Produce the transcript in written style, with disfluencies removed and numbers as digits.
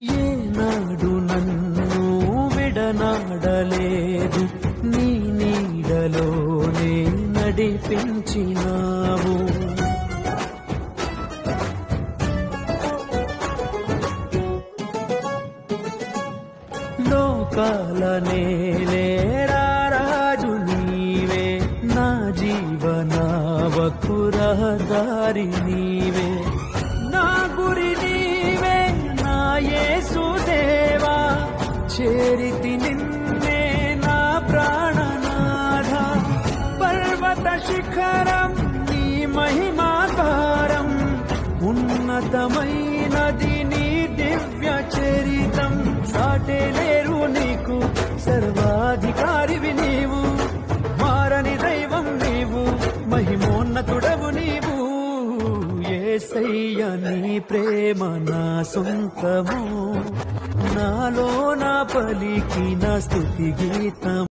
ఏనాడు నన్ను విడనాడలేదు, నీ నీడలోనే నడిపించినావు. లోకాల నేలేరాజు నీవే, నా జీవనావకు రహదారి నీవే, నా గురి నీవే, నా యేసుదేవా. చేరితి నిన్నే నా ప్రాణనాథ, పర్వత శిఖరం నీ మహిమాకారం, ఉన్నతమైనది నీ దివ్య చరితం. సాటే లేరు నీకు, సర్వాధికారివి నీవు, మారని దైవం నీవు, మహిమోన్నతుడవు నీవు. యేసయ్య నీ ప్రేమ నా సొంతము, నాలో నా పలికిన స్తుతి గీతం.